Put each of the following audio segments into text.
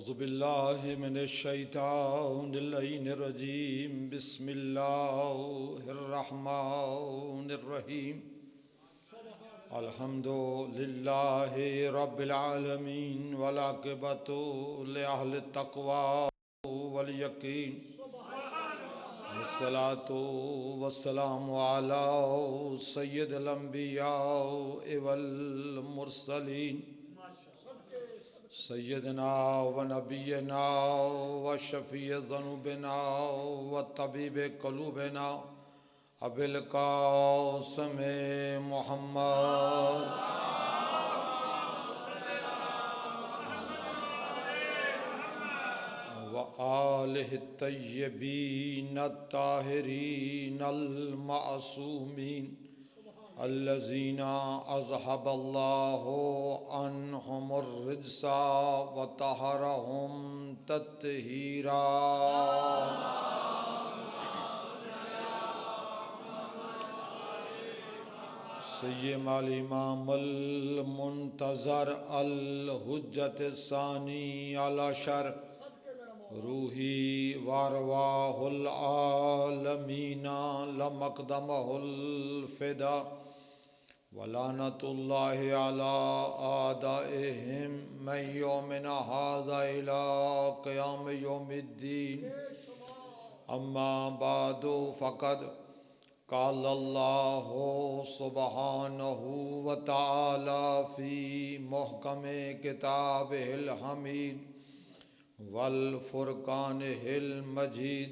اعوذ باللہ من الشیطان اللعین الرجیم بسم اللہ الرحمن الرحیم الحمد للہ رب العالمین والعاقبۃ لأہل التقوی والیقین والصلاۃ والسلام علی سید الانبیاء والمرسلین سیدنا و نبینا و شفیع ذنوبنا و طبیب قلوبنا ابی القاسم محمد و آلہ الطیبین الطاہرین المعصومین الذین اذهب اللہ عنہم الرجس وطہرہم تطہیرا سیما الامام المنتظر الحجت الثانی العشر روحی وارواح العالمین لمقدمہ الفدا ولعنت اللہ علی اعدائہم من یومنا ھذا الی قیام یوم الدین اما بعد فقد قال اللہ سبحانہ وتعالی فی محکم کتابہ الحمید والفرقان المجید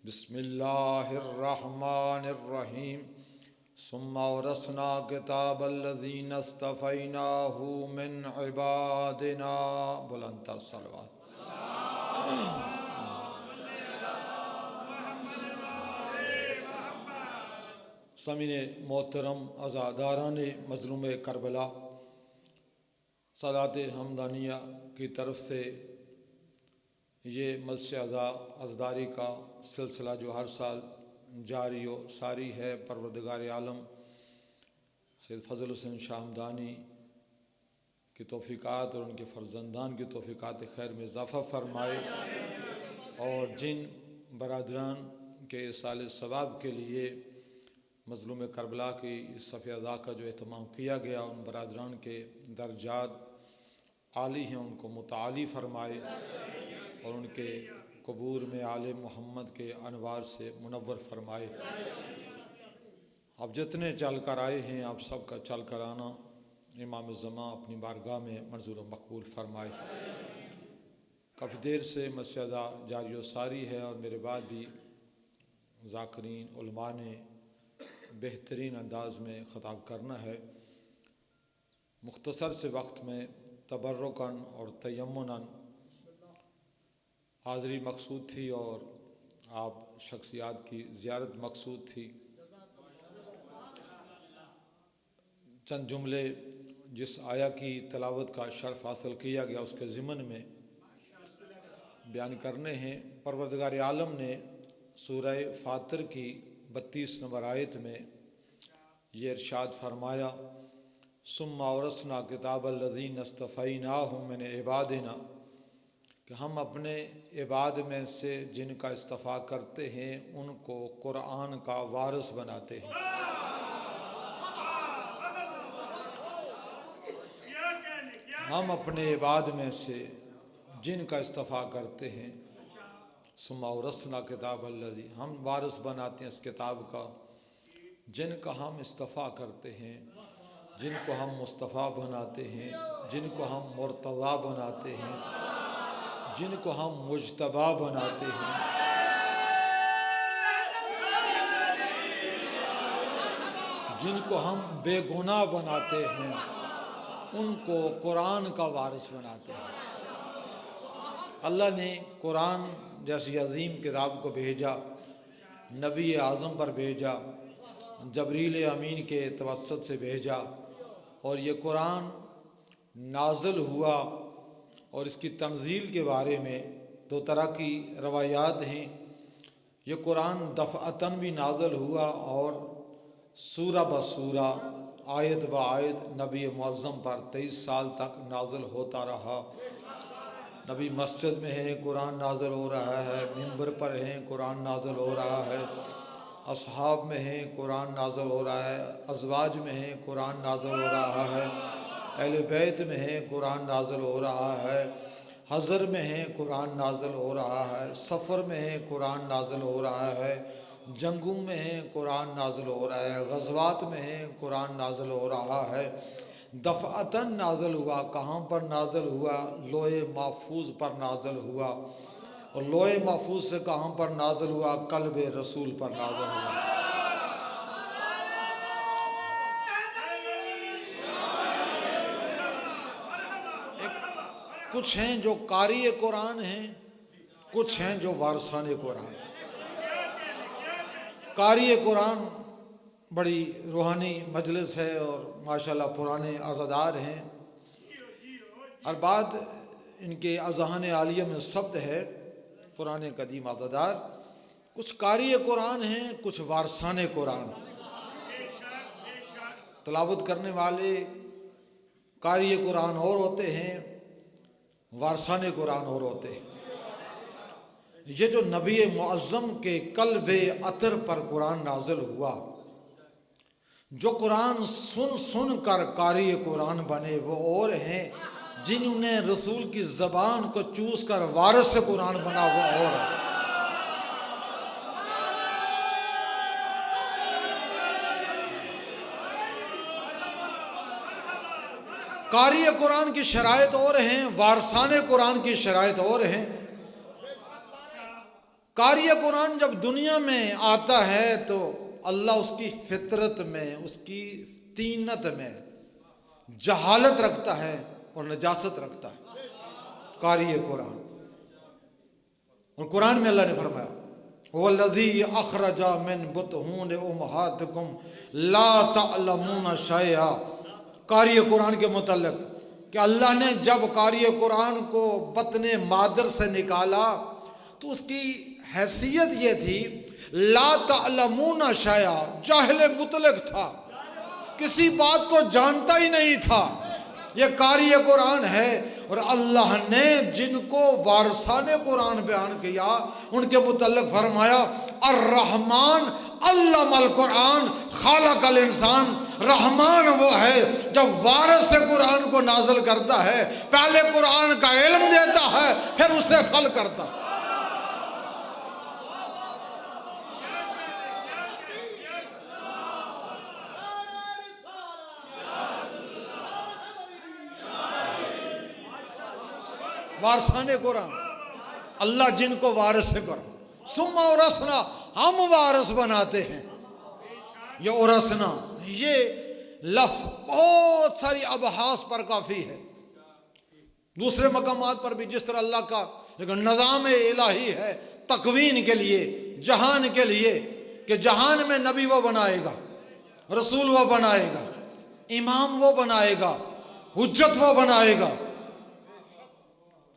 بسم اللہ الرحمن الرحیم ثم اورثنا کتاب الذین اصطفیناہ من عبادنا بلند تر صلوات سامعین محترم عزاداران مظلوم کربلا، صلوات حمدانیہ کی طرف سے یہ مجلس عزاداری کا سلسلہ جو ہر سال جاری و ساری ہے، پروردگار عالم سید فضل حسین شاہ ہمدانی کی توفیقات اور ان کے فرزندان کی توفیقات خیر میں اضافہ فرمائے، اور جن برادران کے ایصال ثواب کے لیے مظلوم کربلا کی اس صف اعضاء کا جو اہتمام کیا گیا، ان برادران کے درجات عالی ہیں، ان کو متعالی فرمائے اور ان کے قبور میں آل محمد کے انوار سے منور فرمائے۔ اب جتنے چل کر آئے ہیں، آپ سب کا چل کر آنا امام زمان اپنی بارگاہ میں منظور و مقبول فرمائے۔ کافی دیر سے مسجدہ جاری و ساری ہے، اور میرے بعد بھی ذاکرین علماء نے بہترین انداز میں خطاب کرنا ہے۔ مختصر سے وقت میں تبرکاً اور تیمناً حاضری مقصود تھی، اور آپ شخصیات کی زیارت مقصود تھی۔ چند جملے جس آیا کی تلاوت کا شرف حاصل کیا گیا اس کے ضمن میں بیان کرنے ہیں۔ پروردگار عالم نے سورہ فاطر کی 32 نمبر آیت میں یہ ارشاد فرمایا، ثم اورثنا کتاب الذین اصطفیناہم من عبادنا، کہ ہم اپنے عباد میں سے جن کا اصطفیٰ کرتے ہیں ان کو قرآن کا وارث بناتے ہیں۔ ہم اپنے عباد میں سے جن کا اصطفیٰ کرتے ہیں، ثم اورثنا کتاب الذی، ہم وارث بناتے ہیں اس کتاب کا جن کا ہم اصطفیٰ کرتے ہیں، جن کو ہم مصطفیٰ بناتے ہیں، جن کو ہم مرتضیٰ بناتے ہیں، جن کو ہم مجتبیٰ بناتے ہیں۔ جن کو ہم بے گناہ بناتے ہیں ان کو قرآن کا وارث بناتے ہیں۔ اللہ نے قرآن جیسی عظیم کتاب کو بھیجا، نبی اعظم پر بھیجا، جبریل امین کے توسط سے بھیجا، اور یہ قرآن نازل ہوا، اور اس کی تنزیل کے بارے میں دو طرح کی روایات ہیں۔ یہ قرآن دفعتاً بھی نازل ہوا اور سورہ بسورہ، آیت با آیت نبی معظم پر 23 سال تک نازل ہوتا رہا۔ نبی مسجد میں ہیں قرآن نازل ہو رہا ہے، منبر پر ہیں قرآن نازل ہو رہا ہے، اصحاب میں ہیں قرآن نازل ہو رہا ہے، ازواج میں ہیں قرآن نازل ہو رہا ہے، اہل بیت میں ہیں قرآن نازل ہو رہا ہے، حضر میں ہیں قرآن نازل ہو رہا ہے، سفر میں ہیں قرآن نازل ہو رہا ہے، جنگوں میں ہیں قرآن نازل ہو رہا ہے، غزوات میں ہیں قرآن نازل ہو رہا ہے۔ دفعتاً نازل ہوا، کہاں پر نازل ہوا؟ لوح محفوظ پر نازل ہوا، اور لوح محفوظ سے کہاں پر نازل ہوا؟ قلب رسول پر نازل ہوا۔ کچھ ہیں جو قاری قرآن ہیں، کچھ ہیں جو وارثان قرآن۔ قاری قرآن بڑی روحانی مجلس ہے اور ماشاءاللہ پرانے عزادار ہیں، اور بعد ان کے اذہان عالیہ میں ثبت ہے پرانے قدیم عزادار۔ کچھ قاری قرآن ہیں، کچھ وارثان قرآن۔ تلاوت کرنے والے قاری قرآن اور ہوتے ہیں، وارثان قرآن اور ہوتے ہیں۔ یہ جو نبی معظم کے قلب عطر پر قرآن نازل ہوا، جو قرآن سن سن کر قاری قرآن بنے، وہ اور ہیں جنہوں نے رسول کی زبان کو چوس کر وارث قرآن بنا، وہ اور ہے۔ قاری قرآن کی شرائط اور ہیں، وارثان قرآن کی شرائط اور ہیں۔ قاری قرآن جب دنیا میں آتا ہے تو اللہ اس کی فطرت میں، اس کی طینت میں جہالت رکھتا ہے اور نجاست رکھتا ہے۔ قاری قرآن، اور قرآن میں اللہ نے فرمایا وَالَّذِي أَخْرَجَ مِن بُطُونِ أُمَّهَاتِكُمْ لَا تَعْلَمُونَ شَيْئًا۔ قاری قرآن کے متعلق کہ اللہ نے جب قاری قرآن کو بطن مادر سے نکالا تو اس کی حیثیت یہ تھی لا تعلمون شیئا، جاہل مطلق تھا، کسی بات کو جانتا ہی نہیں تھا۔ یہ قاری قرآن ہے، اور اللہ نے جن کو وارثان قرآن بیان کیا ان کے متعلق فرمایا الرحمن علم القرآن خلق الانسان۔ رحمان وہ ہے جب وارث قرآن کو نازل کرتا ہے، پہلے قرآن کا علم دیتا ہے پھر اسے خلق کرتا ہے۔ وارثان قرآن، اللہ جن کو وارث قرآن، ثم اورثنا، ہم وارث بناتے ہیں۔ یہ اورثنا، یہ لفظ بہت ساری ابحاث پر کافی ہے، دوسرے مقامات پر بھی، جس طرح اللہ کا ایک نظام الہی ہے تکوین کے لیے، جہان کے لیے، کہ جہان میں نبی وہ بنائے گا، رسول وہ بنائے گا، امام وہ بنائے گا، حجت وہ بنائے گا۔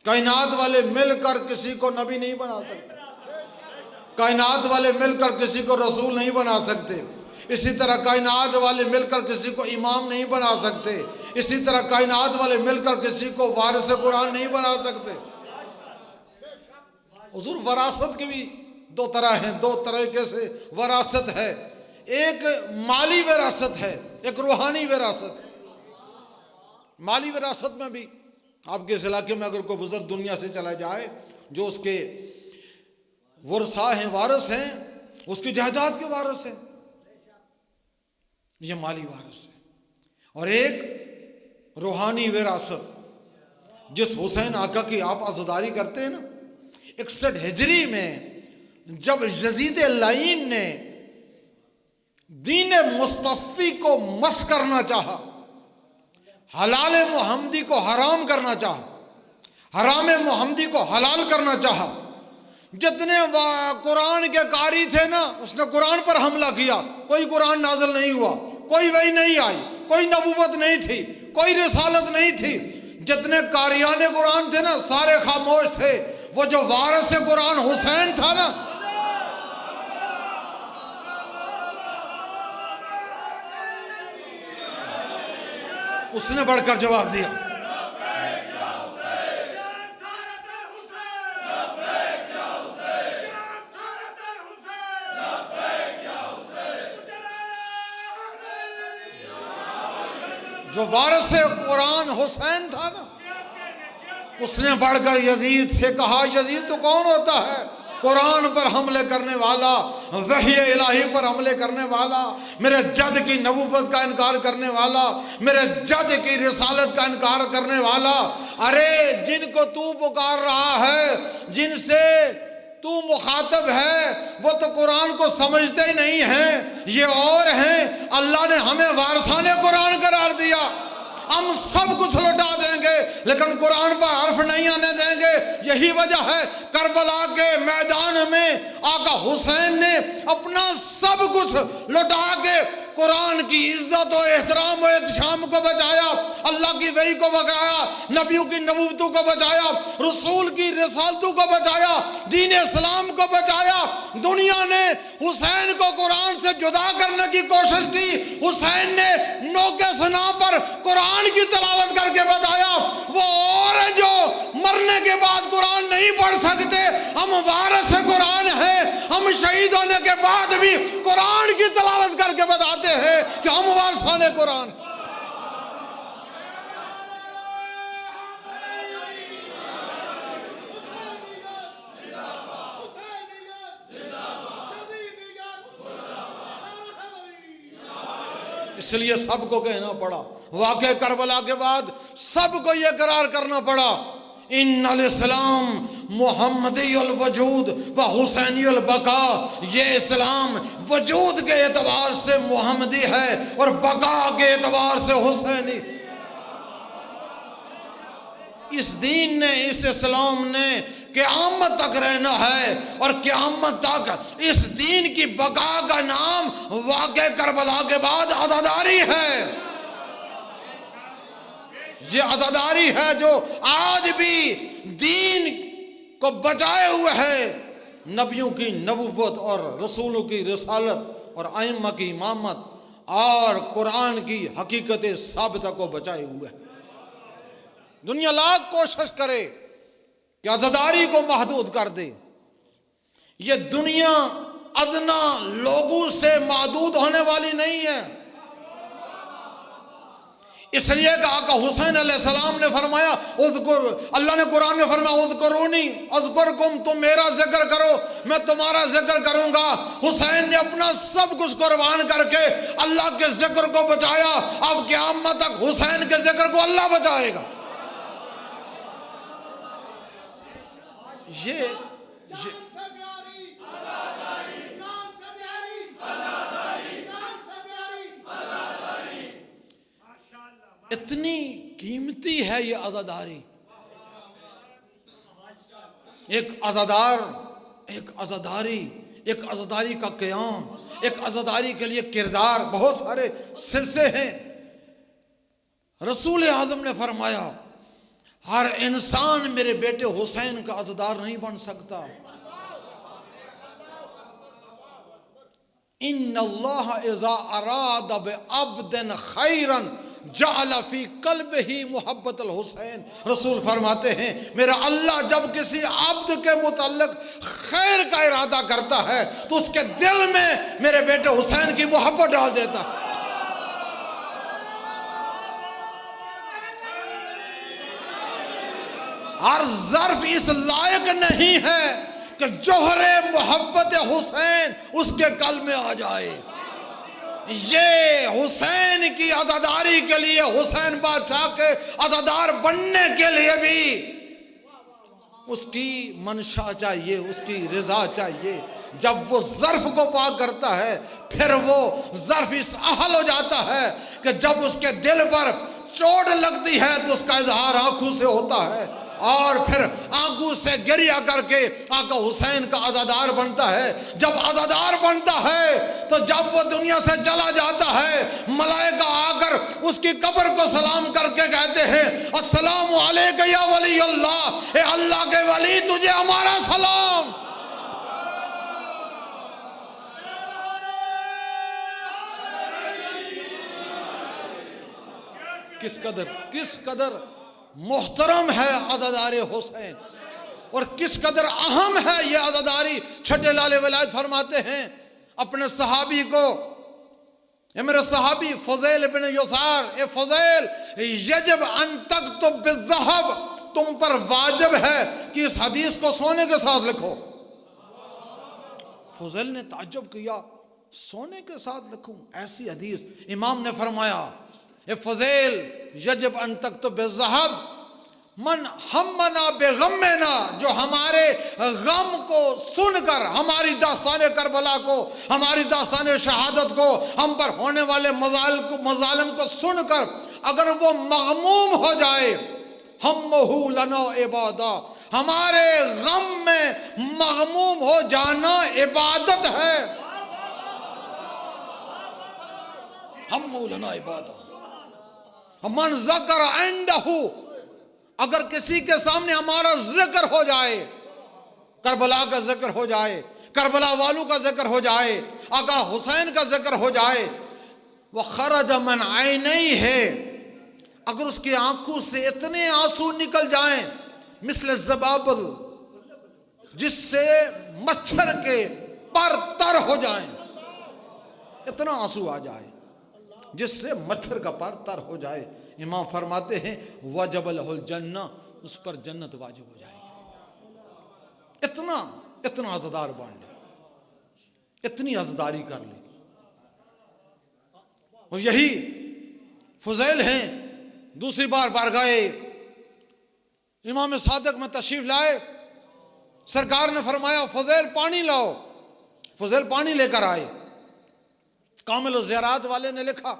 کائنات والے مل کر کسی کو نبی نہیں بنا سکتے، کائنات والے مل کر کسی کو رسول نہیں بنا سکتے، اسی طرح کائنات والے مل کر کسی کو امام نہیں بنا سکتے، اسی طرح کائنات والے مل کر کسی کو وارث قرآن نہیں بنا سکتے۔ حضور وراثت کی بھی دو طرح ہیں، دو طریقے سے وراثت ہے، ایک مالی وراثت ہے، ایک روحانی وراثت ہے۔ مالی وراثت میں بھی آپ کے اس علاقے میں اگر کوئی بزرگ دنیا سے چلا جائے جو اس کے ورثاء ہیں، وارث ہیں، اس کی جائیداد کے وارث ہیں، یہ مالی وارث ہے۔ اور ایک روحانی وراثت، جس حسین آقا کی آپ عزاداری کرتے ہیں نا، 61 ہجری میں جب یزید لعین نے دین مصطفی کو مس کرنا چاہا، حلال محمدی کو حرام کرنا چاہا، حرام محمدی کو حلال کرنا چاہا، جتنے قرآن کے قاری تھے نا، اس نے قرآن پر حملہ کیا، کوئی قرآن نازل نہیں ہوا، کوئی وحی نہیں آئی، کوئی نبوت نہیں تھی، کوئی رسالت نہیں تھی۔ جتنے قاریان قرآن تھے نا سارے خاموش تھے۔ وہ جو وارث قرآن حسین تھا نا، اس نے بڑھ کر جواب دیا، جو وارث قرآن حسین تھا نا، اس نے بڑھ کر یزید سے کہا یزید تو کون ہوتا ہے؟ قرآن پر حملے کرنے والا، وحی الہی پر حملے کرنے والا، میرے جد کی نبوت کا انکار کرنے والا، میرے جد کی رسالت کا انکار کرنے والا۔ ارے جن کو تو پکار رہا ہے، جن سے تو مخاطب ہے، وہ تو قرآن کو سمجھتے ہی نہیں ہیں، یہ اور ہیں۔ اللہ نے ہمیں وارثان قرآن قرار دیا، ہم سب کچھ لوٹا دیں گے لیکن قرآن پر حرف نہیں آنے دیں گے۔ یہی وجہ ہے کربلا کے میدان میں آقا حسین نے اپنا سب کچھ لوٹا کے قرآن کی عزت و احترام و احتشام کو بچایا، اللہ کی وحی کو بچایا، نبیوں کی نبوتوں کو بچایا، رسول کی رسالتوں کو بچایا، دین اسلام کو بچایا۔ دنیا نے حسین کو قرآن سے جدا کرنے کی کوشش کی، حسین نے نوکے سنا پر قرآن کی تلاوت کر کے بتایا۔ وہ اور ہیں جو مرنے کے بعد قرآن نہیں پڑھ سکتے، ہم وارث قرآن ہیں، ہم شہید ہونے کے بعد بھی قرآن کی تلاوت کر کے بتاتے ہیں کہ ہم وارثان قرآن ہیں۔ اس لیے سب کو کہنا پڑا، واقعہ کربلا کے بعد سب کو یہ قرار کرنا پڑا، ان الاسلام محمدی الوجود و حسینی البقا۔ یہ اسلام وجود کے اعتبار سے محمدی ہے اور بقا کے اعتبار سے حسینی۔ اس دین نے، اس اسلام نے قیامت تک رہنا ہے، اور قیامت تک اس دین کی بقا کا نام واقعہ کربلا کے بعد عزاداری ہے۔ یہ عزاداری ہے جو آج بھی دین کو بچائے ہوئے ہے، نبیوں کی نبوت اور رسولوں کی رسالت اور ائمہ کی امامت اور قرآن کی حقیقت ثابتہ کو بچائے ہوئے ہے۔ دنیا لاکھ کوشش کرے کہ عزاداری کو محدود کر دے، یہ دنیا ادنا لوگوں سے محدود ہونے والی نہیں ہے۔ اس لیے کہ آقا حسین علیہ السلام نے فرمایا اللہ نے قرآن میں فرمایا اذکرونی اذکرکم، تم میرا ذکر کرو میں تمہارا ذکر کروں گا۔ حسین نے اپنا سب کچھ قربان کر کے اللہ کے ذکر کو بچایا، اب قیامت تک حسین کے ذکر کو اللہ بچائے گا۔ یہ اتنی قیمتی ہے یہ عزاداری۔ ایک عزاداری کا قیام، ایک عزاداری کے لیے کردار، بہت سارے سلسلے ہیں۔ رسول اعظم نے فرمایا ہر انسان میرے بیٹے حسین کا عزادار نہیں بن سکتا۔ ان اللہ اذا اراد بعبد خیرا جعل فی قلبہ محبت الحسین۔ رسول فرماتے ہیں میرا اللہ جب کسی عبد کے متعلق خیر کا ارادہ کرتا ہے تو اس کے دل میں میرے بیٹے حسین کی محبت ڈال دیتا ہے۔ ہر ظرف اس لائق نہیں ہے کہ جوہر محبت حسین اس کے قلب میں آ جائے۔ یہ حسین کی عزاداری کے لیے، حسین بادشاہ کے عزادار بننے کے لیے بھی اس کی منشا چاہیے، اس کی رضا چاہیے۔ جب وہ ظرف کو پاک کرتا ہے پھر وہ ظرف اس اہل ہو جاتا ہے کہ جب اس کے دل پر چوٹ لگتی ہے تو اس کا اظہار آنکھوں سے ہوتا ہے، اور پھر آنکھوں سے گریہ کر کے آقا حسین کا عزادار بنتا ہے۔ جب عزادار بنتا ہے تو جب وہ دنیا سے چلا جاتا ہے ملائکہ آ کر اس کی قبر کو سلام کر کے کہتے ہیں السلام علیکہ یا ولی اللہ، اے اللہ کے ولی تجھے ہمارا سلام۔ کس قدر محترم ہے عزادار حسین، اور کس قدر اہم ہے یہ عزاداری۔ چھٹے لال ولایت فرماتے ہیں اپنے صحابی کو اے میرے صحابی فضیل بن یسار، اے فضیل، یجب ان تکتب بالذہب، تم پر واجب ہے کہ اس حدیث کو سونے کے ساتھ لکھو۔ فضیل نے تعجب کیا، سونے کے ساتھ لکھوں ایسی حدیث؟ امام نے فرمایا، اے فضیل یجب ان تکتب بالذہب من ہمنا بغمنا، جو ہمارے غم کو سن کر، ہماری داستان کربلا کو، ہماری داستان شہادت کو، ہم پر ہونے والے مظالم کو سن کر اگر وہ مغموم ہو جائے، ہمہ لنا عبادہ، ہمارے غم میں مغموم ہو جانا عبادت ہے۔ ہمہ لنا عبادہ۔ من ذکر عندہ، اگر کسی کے سامنے ہمارا ذکر ہو جائے، کربلا کا ذکر ہو جائے، کربلا والوں کا ذکر ہو جائے، آقا حسین کا ذکر ہو جائے، وخرج من عینیہ، اگر اس کی آنکھوں سے اتنے آنسو نکل جائیں مثل الزبابل، جس سے مچھر کے پر تر ہو جائیں، اتنا آنسو آ جائے جس سے مچھر کا پر تر ہو جائے، امام فرماتے ہیں وجب لہ الجنہ، اس پر جنت واجب ہو جائے گی۔ اتنا عزدار بن لے، اتنی عزداری کر لے۔ اور یہی فضیل ہیں، دوسری بار بارگاہ امام صادق میں تشریف لائے، سرکار نے فرمایا فضیل پانی لاؤ، فضیل پانی لے کر آئے۔ کامل الزیارات والے نے لکھا،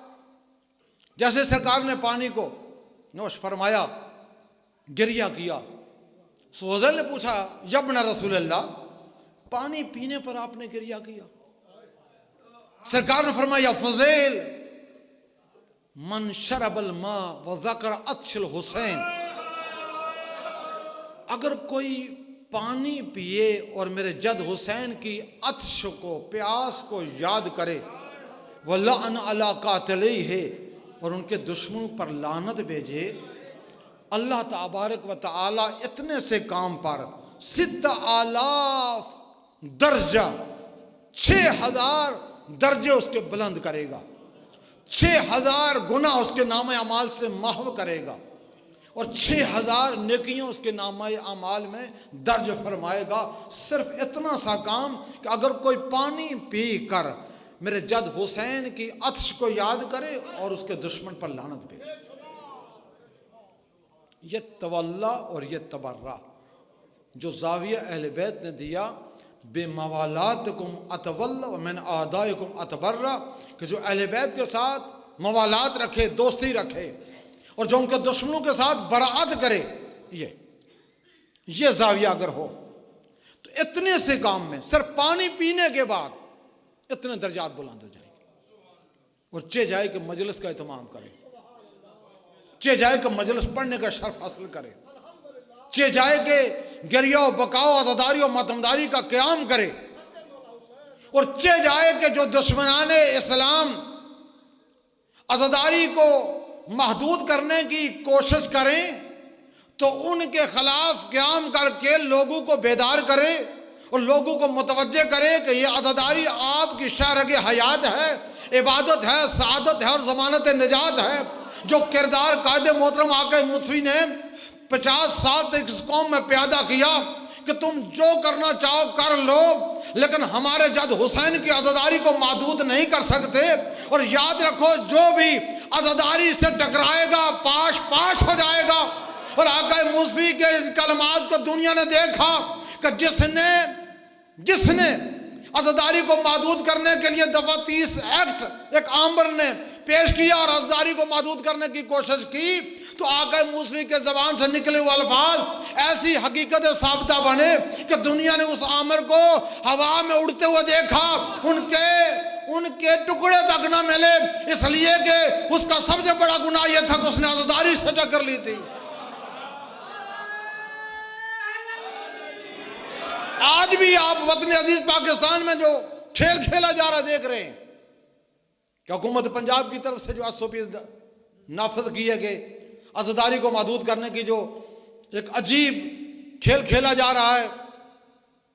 جیسے سرکار نے پانی کو نوش فرمایا، گریہ کیا، فضیل نے پوچھا یبن رسول اللہ، پانی پینے پر آپ نے گریہ کیا؟ سرکار نے فرمایا فضیل من شرب الماء وذکر عطش الحسین، اگر کوئی پانی پیے اور میرے جد حسین کی عطش کو، پیاس کو یاد کرے، وَلَعْنَ عَلَىٰ قَاتِلِيهِ، اور ان کے دشمنوں پر لعنت بھیجے، اللہ تبارک و تعالی اتنے سے کام پر 6000 درجہ، 6000 درجے اس کے بلند کرے گا، 6000 گناہ اس کے نامہ اعمال سے محو کرے گا، اور 6000 نیکیوں اس کے نامہ اعمال میں درج فرمائے گا۔ صرف اتنا سا کام کہ اگر کوئی پانی پی کر میرے جد حسین کی عطش کو یاد کرے اور اس کے دشمن پر لعنت بھیجے۔ یہ تولا اور یہ تبرہ جو زاویہ اہل بیت نے دیا، بے موالاتکم اتولا ومن اعدائکم اتبرہ، کہ جو اہل بیت کے ساتھ موالات رکھے، دوستی رکھے، اور جو ان کے دشمنوں کے ساتھ براعت کرے، یہ زاویہ اگر ہو تو اتنے سے کام میں صرف پانی پینے کے بعد اتنے درجات بلند ہو جائے گے۔ اور چاہ جائے کہ مجلس کا اہتمام کرے، چاہ جائے کہ مجلس پڑھنے کا شرف حاصل کرے، چاہ جائے کہ گریہ و بکاؤ، عزاداری و ماتمداری کا قیام کرے، اور چاہ جائے کہ جو دشمنان اسلام عزاداری کو محدود کرنے کی کوشش کریں تو ان کے خلاف قیام کر کے لوگوں کو بیدار کرے اور لوگوں کو متوجہ کرے کہ یہ عزاداری آپ کی شرح حیات ہے، عبادت ہے، سعادت ہے اور ضمانت نجات ہے۔ جو کردار قائد محترم آقا موسوی نے 50 سال تک اس قوم میں پیدا کیا کہ تم جو کرنا چاہو کر لو، لیکن ہمارے جد حسین کی عزاداری کو محدود نہیں کر سکتے، اور یاد رکھو جو بھی عزاداری سے ٹکرائے گا پاش پاش ہو جائے گا۔ اور آقا موسوی کے کلمات کو دنیا نے دیکھا کہ جس نے عزاداری کو محدود کرنے کے لیے دفعہ 30 ایکٹ ایک آمر نے پیش کیا اور عزاداری کو محدود کرنے کی کوشش کی، تو آقا موسوی کے زبان سے نکلے ہوئے الفاظ ایسی حقیقت ثابتہ بنے کہ دنیا نے اس آمر کو ہوا میں اڑتے ہوئے دیکھا، ان کے ٹکڑے تک نہ ملے، اس لیے کہ اس کا سب سے بڑا گناہ یہ تھا کہ اس نے عزاداری سے ٹکر لی تھی۔ آج بھی آپ وطن عزیز پاکستان میں جو کھیل کھیلا جا رہا دیکھ رہے ہیں کہ حکومت پنجاب کی طرف سے جو SOP نافذ کیے گئے، عزاداری کو محدود کرنے کی جو ایک عجیب کھیل کھیلا جا رہا ہے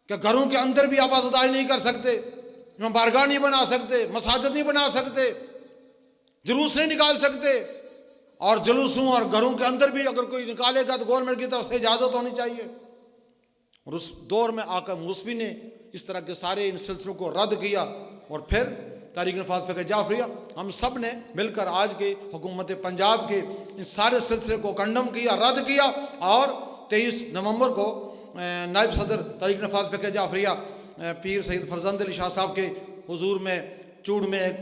کہ گھروں کے اندر بھی آپ عزاداری نہیں کر سکتے، بارگاہ نہیں بنا سکتے، مساجد نہیں بنا سکتے، جلوس نہیں نکال سکتے، اور جلوسوں اور گھروں کے اندر بھی اگر کوئی نکالے گا تو گورنمنٹ کی طرف سے اجازت ہونی چاہیے۔ اور اس دور میں آقا موسوی نے اس طرح کے سارے ان سلسلوں کو رد کیا، اور پھر تحریک نفاذ فقہ جعفریہ ہم سب نے مل کر آج کے حکومت پنجاب کے ان سارے سلسلے کو کنڈم کیا، رد کیا، اور 23 نومبر کو نائب صدر تحریک نفاذ فقہ جعفریہ پیر سید فرزند علی شاہ صاحب کے حضور میں چوڑ میں ایک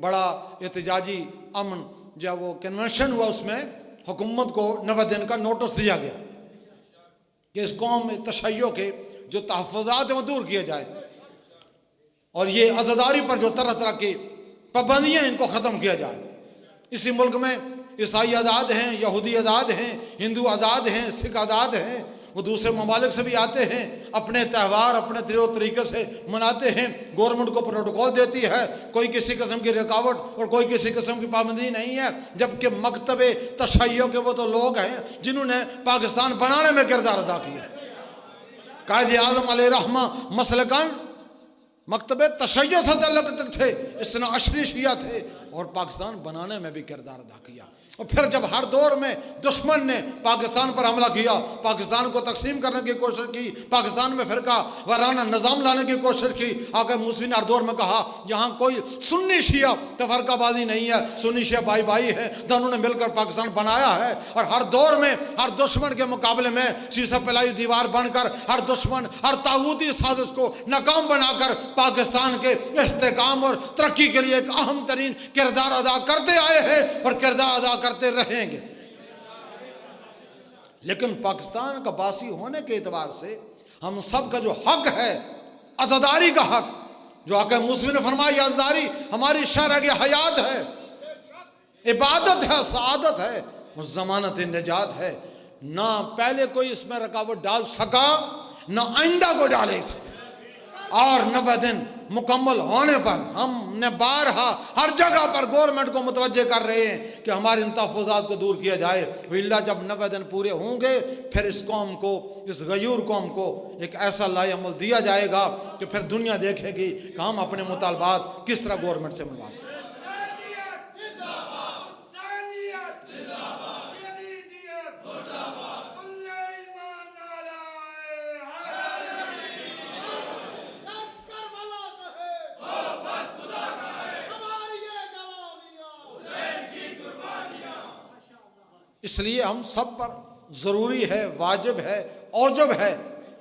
بڑا احتجاجی امن جب وہ کنونشن ہوا، اس میں حکومت کو 90 دن کا نوٹس دیا گیا کہ اس قوم میں تشیع کے جو تحفظات ہیں وہ دور کیا جائے، اور یہ عزاداری پر جو طرح طرح کی پابندیاں ان کو ختم کیا جائے۔ اسی ملک میں عیسائی آزاد ہیں، یہودی آزاد ہیں، ہندو آزاد ہیں، سکھ آزاد ہیں، وہ دوسرے ممالک سے بھی آتے ہیں، اپنے تہوار اپنے طریقے سے مناتے ہیں، گورنمنٹ کو پروٹوکول دیتی ہے، کوئی کسی قسم کی رکاوٹ اور کوئی کسی قسم کی پابندی نہیں ہے، جبکہ مکتب تشیع کے وہ تو لوگ ہیں جنہوں نے پاکستان بنانے میں کردار ادا کیا۔ قائد اعظم علیہ رحمہ مسلکان مکتب تشیع سے تعلق تھے، اثنا عشری شیعہ تھے، اور پاکستان بنانے میں بھی کردار ادا کیا۔ اور پھر جب ہر دور میں دشمن نے پاکستان پر حملہ کیا، پاکستان کو تقسیم کرنے کی کوشش کی، پاکستان میں فرقہ وارانہ نظام لانے کی کوشش کی، آقا موسوی نے ہر دور میں کہا یہاں کوئی سنی شیعہ تفرقہ بازی نہیں ہے، سنی شیعہ بھائی بھائی ہیں، دونوں نے مل کر پاکستان بنایا ہے۔ اور ہر دور میں ہر دشمن کے مقابلے میں سیسہ پلائی دیوار بن کر ہر دشمن ہر طاغوتی سازش کو ناکام بنا کر پاکستان کے استحکام اور ترقی کے لیے ایک اہم ترین کردار ادا کرتے آئے ہیں اور کردار ادا کرتے رہیں گے۔ لیکن پاکستان کا باسی ہونے کے اعتبار سے ہم سب کا جو حق ہے، عزاداری کا حق، جو آقا موسوی نے فرمایا عزاداری ہماری شرح حیات ہے، عبادت ہے، سعادت ہے اور ضمانت نجات ہے، نہ پہلے کوئی اس میں رکاوٹ ڈال سکا نہ آئندہ کو ڈالے سکا۔ اور 90 دن مکمل ہونے پر ہم نے بارہا ہر جگہ پر گورنمنٹ کو متوجہ کر رہے ہیں کہ ہمارے ان تحفظات کو دور کیا جائے۔ اللہ جب 90 دن پورے ہوں گے پھر اس قوم کو، اس غیور قوم کو ایک ایسا لائحہ عمل دیا جائے گا کہ پھر دنیا دیکھے گی کہ ہم اپنے مطالبات کس طرح گورنمنٹ سے منواتے ہیں۔ اس لیے ہم سب پر ضروری ہے، واجب ہے، اوجب ہے،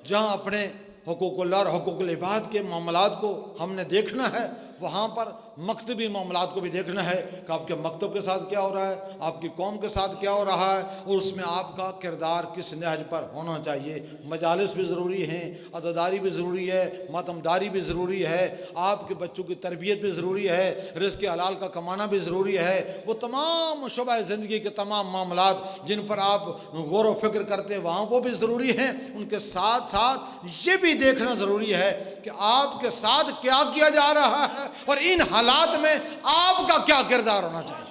جہاں اپنے حقوق اللہ اور حقوق العباد کے معاملات کو ہم نے دیکھنا ہے، وہاں پر مکتبی معاملات کو بھی دیکھنا ہے کہ آپ کے مکتب کے ساتھ کیا ہو رہا ہے، آپ کی قوم کے ساتھ کیا ہو رہا ہے، اور اس میں آپ کا کردار کس نہج پر ہونا چاہیے۔ مجالس بھی ضروری ہیں، عزاداری بھی ضروری ہے، ماتمداری بھی ضروری ہے، آپ کے بچوں کی تربیت بھی ضروری ہے، رزق حلال کا کمانا بھی ضروری ہے، وہ تمام شعبہ زندگی کے تمام معاملات جن پر آپ غور و فکر کرتے ہیں وہاں وہ بھی ضروری ہیں۔ ان کے ساتھ ساتھ یہ بھی دیکھنا ضروری ہے کہ آپ کے ساتھ کیا کیا جا رہا ہے اور ان حالات میں آپ کا کیا کردار ہونا چاہیے۔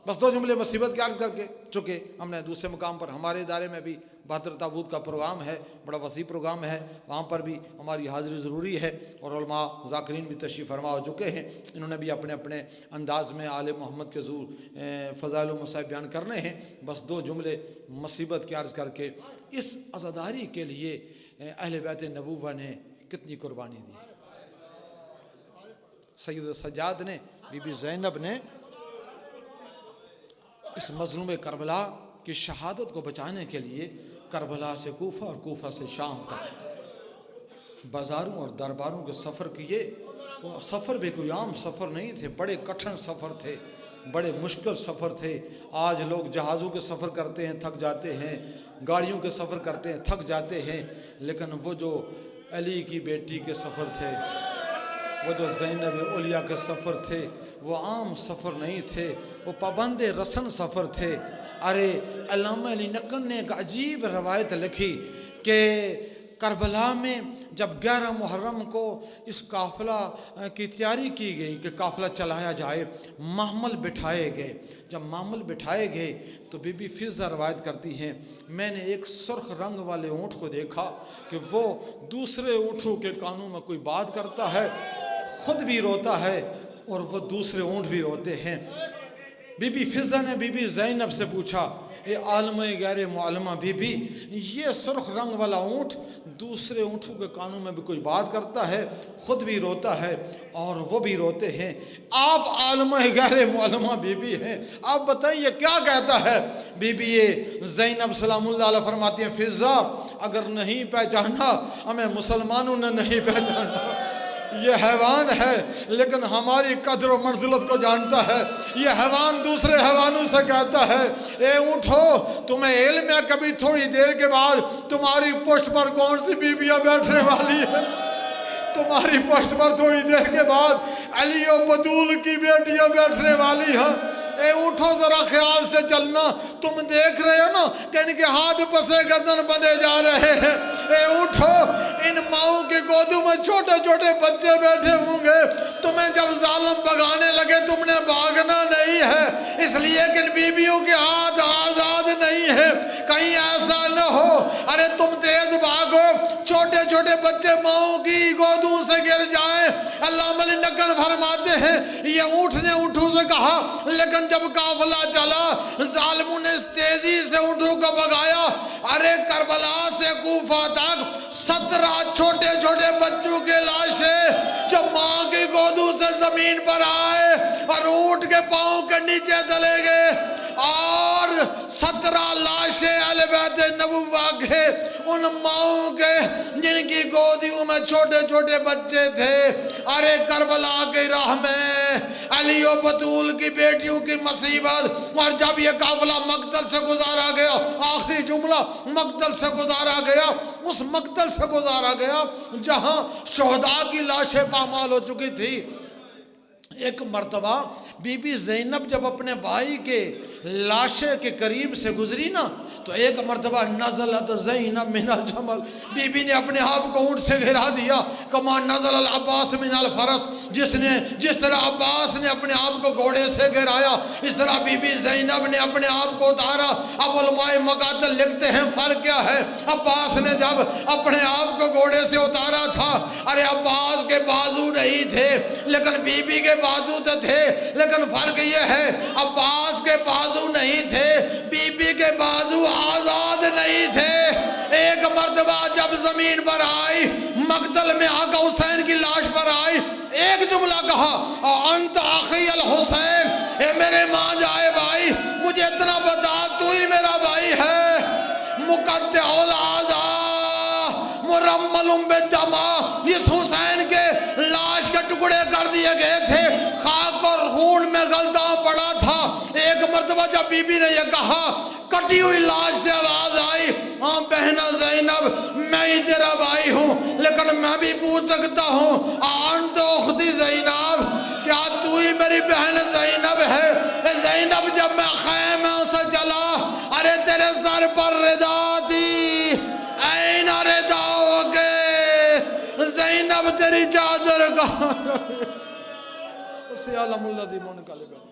بس 2 جملے مصیبت کے عرض کر کے، چونکہ ہم نے دوسرے مقام پر ہمارے ادارے میں بھی 72 تابوت کا پروگرام ہے، بڑا وسیع پروگرام ہے، وہاں پر بھی ہماری حاضری ضروری ہے، اور علماء ذاکرین بھی تشریف فرما ہو چکے ہیں، انہوں نے بھی اپنے اپنے انداز میں آل محمد کے حضور فضائل و مصائب بیان کرنے ہیں۔ بس 2 جملے مصیبت کے عرض کر کے، اس عزاداری کے لیے اہل بیت نبوہ نے کتنی قربانی دی۔ سید سجاد نے، بی بی زینب نے اس مظلوم کربلا کی شہادت کو بچانے کے لیے کربلا سے کوفہ اور کوفہ سے شام تک بازاروں اور درباروں کے سفر کیے۔ وہ سفر بھی کوئی عام سفر نہیں تھے، بڑے کٹھن سفر تھے، بڑے مشکل سفر تھے۔ آج لوگ جہازوں کے سفر کرتے ہیں، تھک جاتے ہیں، گاڑیوں کے سفر کرتے ہیں، تھک جاتے ہیں، لیکن وہ جو علی کی بیٹی کے سفر تھے، وہ جو زینب اولیاء کے سفر تھے، وہ عام سفر نہیں تھے، وہ پابند رسن سفر تھے۔ ارے علامہ علی نقن نے ایک عجیب روایت لکھی کہ کربلا میں جب 11 محرم کو اس قافلہ کی تیاری کی گئی کہ قافلہ چلایا جائے، محمل بٹھائے گئے۔ جب محمل بٹھائے گئے تو بی بی فضہ روایت کرتی ہیں، میں نے ایک سرخ رنگ والے اونٹ کو دیکھا کہ وہ دوسرے اونٹوں کے کانوں میں کوئی بات کرتا ہے، خود بھی روتا ہے اور وہ دوسرے اونٹ بھی روتے ہیں۔ بی بی فضہ نے بی بی زینب سے پوچھا، اے عالمہ غیر معلمہ بی بی، یہ سرخ رنگ والا اونٹ دوسرے اونٹوں کے کانوں میں بھی کوئی بات کرتا ہے، خود بھی روتا ہے اور وہ بھی روتے ہیں، آپ عالمہ غیر معلمہ بی بی ہیں، آپ بتائیں یہ کیا کہتا ہے؟ بی بی زینب سلام اللہ علیہ فرماتی ہیں، فضہ اگر نہیں پہچانا، ہمیں مسلمانوں نے نہیں پہچانا، یہ حیوان ہے لیکن ہماری قدر و منزلت کو جانتا ہے۔ یہ حیوان دوسرے حیوانوں سے کہتا ہے، اے اونٹو تمہیں علم ہے کبھی تھوڑی دیر کے بعد تمہاری پشت پر کون سی بیویاں بیٹھنے والی ہے؟ تمہاری پشت پر تھوڑی دیر کے بعد علی و بطول کی بیٹیاں بیٹھنے والی ہیں۔ اے اونٹو ذرا خیال سے چلنا، تم دیکھ رہے ہو نا کہ ان کے ہاتھ پسے گردن بندھے جا رہے ہیں۔ اے اونٹو ان ماؤں کی گودوں میں چھوٹے چھوٹے بچے بیٹھے ہوں گے، تمہیں جب ظالم بھگانے لگے تم نے بھاگنا نہیں ہے، اس لیے کہ ان بیویوں کے ہاتھ آزاد نہیں ہے، کہیں ایسا نہ ہو ارے تم تیز بھاگو چھوٹے چھوٹے بچے ماؤں کی گودوں سے گر جائیں۔ علامہ علی نقل فرماتے ہیں یہ اونٹ نے اونٹوں سے کہا، لیکن جب قافلہ چلا ظالموں نے اس تیزی سے اونٹوں کو بھگایا، ارے کربلا سے کوفہ تک 17 چھوٹے چھوٹے بچوں کے لاشیں جو ماں کی گودوں سے زمین پر آئے اور اونٹ کے پاؤں کے نیچے چلے گئے، اور 17 لاشیں اہل بیت نبوہ کے ان ماؤں کے جن کی گودیوں میں چھوٹے چھوٹے بچے تھے۔ ارے کربلا کی راہ میں علی و بطول کی بیٹیوں کی مصیبت، اور جب یہ قافلہ مقتل سے گزارا گیا، آخری جملہ مقتل سے گزارا گیا، اس مقتل سے گزارا گیا جہاں شہداء کی لاشیں پامال ہو چکی تھی۔ ایک مرتبہ بی بی زینب جب اپنے بھائی کے لاشے کے قریب سے گزری نا، تو ایک مرتبہ نزلت زینب من الجمل، بی بی نے اپنے آپ کو اونٹ سے گھرا دیا، کما نزل العباس من الفرس، جس طرح عباس نے اپنے آپ کو گھوڑے سے گھرایا، اس طرح بی بی زینب نے اپنے آپ کو اتارا۔ اب علماء مقاتل لکھتے ہیں فرق کیا ہے؟ عباس نے جب اپنے آپ کو گھوڑے سے اتارا تھا، ارے عباس کے بازو نہیں تھے لیکن بی بی کے بازو تو تھے، لیکن فرق یہ ہے عباس کے بازو نہیں تھے، بی بی کے بازو آزاد نہیں تھے۔ ایک مرتبہ جب زمین پر آئی، مقتل میں آقا حسین کی لاش پر آئی، ایک جملہ کہا، انت اخی الحسین، اے میرے ماں جائے بھائی مجھے اتنا بتا تو ہی میرا بھائی ہے۔ مقطع الاعضاء مرمل بالدماء، اس حسین کے لاش کے ٹکڑے کر دیے گئے تھے، خاک اور خون میں غلطہ پڑا تھا۔ ایک مرتبہ جب بی بی نے یہ کہا، کٹی ہوئی لاش سے آواز آئی، ہاں بہنہ زینب میں ہی تیرا بھائی ہوں، لیکن میں بھی پوچھ سکتا ہوں انت اختی زینب، کیا تو ہی میری بہن زینب ہے؟ زینب جب میں خیمہ سے چلا، ارے تیرے سر پر رضا تھی، این رضا ہو کے زینب تیری چادر کا اسی عالم اللہ دی من کا لبن